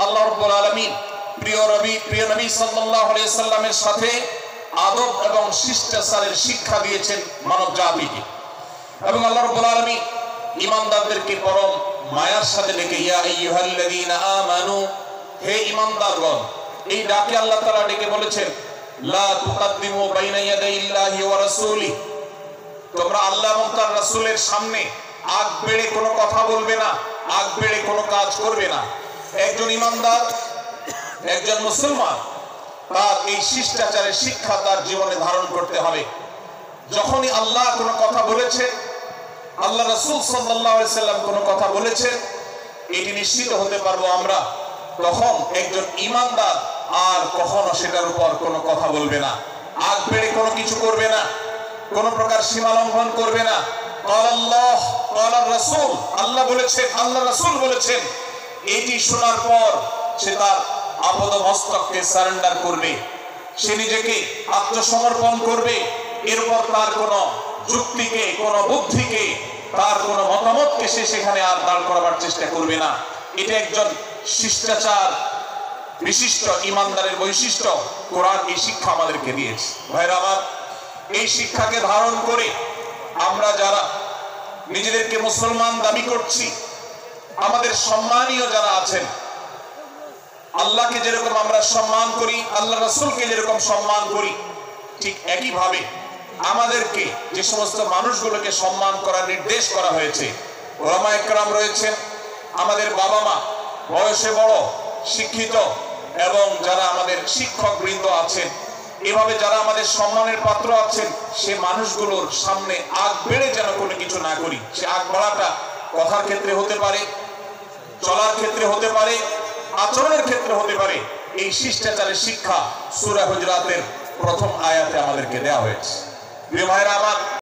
আল্লাহ রাব্বুল আলামিন প্রিয় নবী সাল্লাল্লাহু আলাইহি সাল্লামের সাথে আদব এবং শিষ্টাচারের শিক্ষা দিয়েছেন মানব জাতিকে। এবং আল্লাহ রাব্বুল আলামিন ঈমানদারদেরকে পরম মায়ার সাথে ডেকে ইয়া আইয়ুহাল্লাযীনা আমানু, হে ঈমানদারগণ, এই ডাকে আল্লাহ তাআলা ডেকে বলেছেন লা তুকাদ্দিমু বাইনা ইয়াদাইল্লাহি ওয়া রাসূলিহি, তোমরা আল্লাহ এবং তার রাসূলের সামনে আগ বেড়ে কোনো কথা বলবে না, আগ বেড়ে কোনো কাজ করবে না। একজন ঈমানদার, একজন মুসলমান, তার এই শিষ্টাচারের শিক্ষা তার জীবনে ধারণ করতে হবে। যখনই আল্লাহ কোনো কথা বলেছেন, আল্লাহ রাসূল সাল্লাল্লাহু আলাইহি সাল্লাম কোনো কথা বলেছেন, এটি নিশ্চিত হতে পারবো আমরা, তখন একজন ঈমানদার আর কখনো সেটার উপর কোনো কথা বলবে না, আগ বেড়ে কোনো কিছু করবে না, কোনো প্রকার সীমা লঙ্ঘন করবে না। আল্লাহ রাসূল, আল্লাহ বলেছেন, আল্লাহ রাসূল বলেছেন, এটি শোনার পর সে তার আপাদমস্তককে সারেন্ডার করবে, সে নিজেকে আত্মসমর্পণ করবে। এরপর তার কোনো যুক্তিকে, কোনো বুদ্ধিকে, তার কোনো মতামতকে সে সেখানে আর দাঁড় করাবার চেষ্টা করবে না। এটা একজন শিষ্টাচার বিশিষ্ট ঈমানদারের বৈশিষ্ট্য। কোরআন এই শিক্ষা আমাদেরকে দিয়েছে। ভাইরা আমার, এই শিক্ষাকে ধারণ করে আমরা যারা নিজেদেরকে মুসলমান দাবি করছি, আমাদের সম্মানীয় যারা আছেন, আল্লাহকে যেরকম আমরা সম্মান করি, আল্লাহ রাসূলকে যেরকম সম্মান করি, ঠিক একইভাবে আমাদেরকে যে সমস্ত মানুষগুলোকে সম্মান করার নির্দেশ করা হয়েছে, ওলামা একরাম রয়েছেন, আমাদের বাবা মা, বয়সে বড়, শিক্ষিত, এবং যারা আমাদের শিক্ষক বৃন্দ আছেন, এভাবে যারা আমাদের সম্মানের পাত্র আছেন, সে মানুষগুলোর সামনে আগ বেড়ে যেন কোনো কিছু না করি। সে আগ বাড়াটা কথার ক্ষেত্রে হতে পারে, চলার ক্ষেত্রে হতে পারে, আচরণের ক্ষেত্রে হতে পারে। এই শিষ্টাচারের শিক্ষা সূরা হুজুরাতের প্রথম আয়াতে আমাদেরকে দেওয়া হয়েছে। প্রিয় ভাইরা আমার,